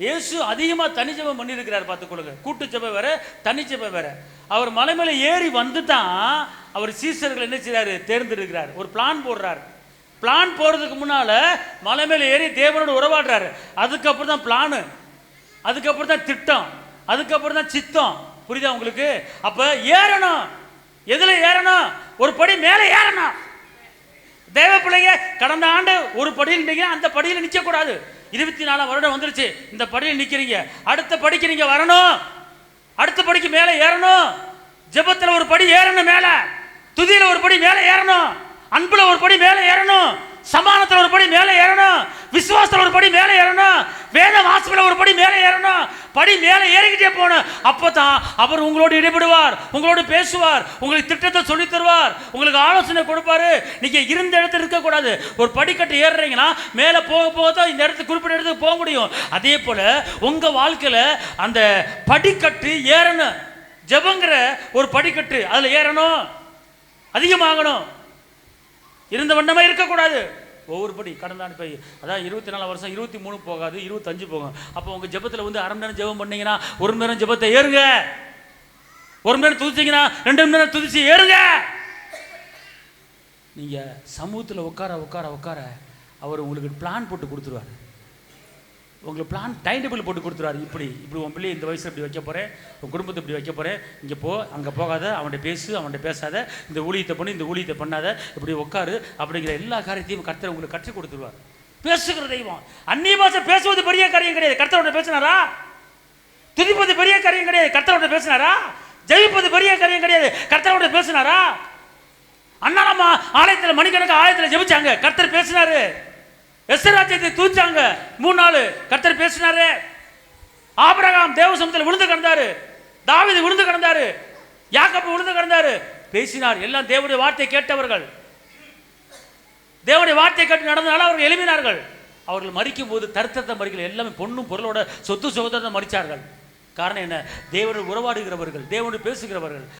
இயேசு அதிகமாக தனி ஜெபம் பண்ணியிருக்கிறார். பார்த்துக்கொள்ளுங்க. கூட்டு ஜெபம் வேற, தனி ஜெபம் வேற. அவர் மலை மேலே ஏறி வந்து தான் அவர் சீசர்கள் என்ன செய்றாரு, தேர்ந்தெடுக்கிறார். ஒரு பிளான் போடுறாரு. பிளான் போடுறதுக்கு முன்னால மலை மேலே ஏறி தேவனோடு உறவாடுறாரு. அதுக்கப்புறம் தான் பிளானு, அதுக்கப்புறம் தான் திட்டம், அதுக்கப்புறம் தான் சித்தம். புரியுதா உங்களுக்கு? அப்ப ஏறணும். எதுல ஏறணும்? ஒரு படி மேலே ஏறணும். தேவ பிள்ளைங்க, கடந்த ஆண்டு ஒரு படியில் நின்றீங்க, அந்த படியில் நிற்க கூடாது. 24 வருடம் வந்துருச்சு, இந்த படியில் நிக்கிறீங்க. அடுத்த படிக்கு நீங்க வரணும். அடுத்த படிக்கு மேலே ஏறணும். ஜெபத்துல ஒரு படி ஏறணும் மேல, துதியில ஒரு படி மேலே ஏறணும், அன்புல ஒரு படி மேலே ஏறணும், சமானத்துல ஒரு படி மேலே ஏறணும், விசுவாசத்துல ஒரு படி மேலே ஏறணும், வேத வாசிப்புல ஒரு படி மேலே ஏறணும். படி மேலே ஏறிக்கிட்டே போகணும். அப்பதான் அவர் உங்களோடு இடைபடுவார், உங்களோடு பேசுவார், உங்களுக்கு திட்டத்தை சொல்லி தருவார், உங்களுக்கு ஆலோசனை கொடுப்பாரு. நீங்க இருந்த இடத்துல இருக்கக்கூடாது. ஒரு படிக்கட்டு ஏறுறீங்கன்னா மேலே போக போக தான் இந்த இடத்துக்கு குறிப்பிட்ட இடத்துக்கு போக முடியும். அதே போல உங்க வாழ்க்கையில அந்த படிக்கட்டு ஏறணும். ஜெபங்கிற ஒரு படிக்கட்டு, அதுல ஏறணும், அதிகமாகணும். இருந்த வண்ணமா இருக்கக்கூடாது. ஒவ்வொரு படி கடந்த ஆண்டு போய், அதான் 24 வருஷம் 23 போகாது, 25 போகும். அப்போ உங்க ஜெபத்தில் வந்து 1/2 மணி நேரம் ஜெபம் பண்ணீங்கன்னா 1 மணி நேரம் ஜெபத்தை ஏறுங்க. 1 மணி நேரம் துதிச்சிங்கன்னா 2 மணி நேரம் துதிச்சு ஏறுங்க. நீங்க சமூகத்தில் உட்கார உட்கார உட்கார அவர் உங்களுக்கு பிளான் போட்டு கொடுத்துருவார். உங்களுக்கு பிளான் டைம் டேபிள் போட்டு கொடுத்துருவாரு. இப்படி இப்படி உன் பிள்ளை இந்த வயசில் இப்படி வைக்க போகிறேன், உன் குடும்பத்தை இப்படி வைக்க போகிறேன், இங்கே போ, அங்கே போகாத, அவன்கிட்ட பேசு, அவன்கிட்ட பேசாத, இந்த ஊழியத்தை பண்ணி, இந்த ஊழியத்தை பண்ணாத, இப்படி உட்காரு அப்படிங்கிற எல்லா காரியத்தையும் கர்த்தர் உங்களுக்கு கற்றுக் கொடுத்துருவார். பேசுகிற தெய்வம். அந்நிய பாஷை பேசுவது பெரிய காரியம் கிடையாது, கர்த்தரோட பேசினாரா? துதிப்பது பெரிய காரியம் கிடையாது, கர்த்தரோட பேசினாரா? ஜெயிப்பது பெரிய காரியம் கிடையாது, கர்த்தரோட பேசினாரா? அண்ணாலம்மா ஆலயத்தில் மணிக்கணக்கு ஆலயத்தில் ஜெபிச்சாங்க, கர்த்தர் பேசினாரு. எஸ்ராஜ்யத்தை தூச்சாங்க 3 நாள், கர்த்தர் பேசினாரு. ஆபிரகாம் தேவ சமூகத்தில் விழுந்து கிடந்தாரு, தாவீது விழுந்து கிடந்தாரு, யாக்கோபு விழுந்து கிடந்தாரு, பேசினார். எல்லாம் தேவனுடைய வார்த்தை கேட்டவர்கள், தேவனுடைய வார்த்தை கேட்டு நடந்தனால அவர்கள் எழுப்பினார்கள். அவர்கள் மரிக்கும் போது தருத்தத்தை மறிக்கல, எல்லாமே பொண்ணும் பொருளோட சொத்து சுகத்தை மறிச்சார்கள். காரணம் என்ன? தேவனோடு உறவாடுகிறவர்கள், தேவனோடு பேசுகிறவர்கள்.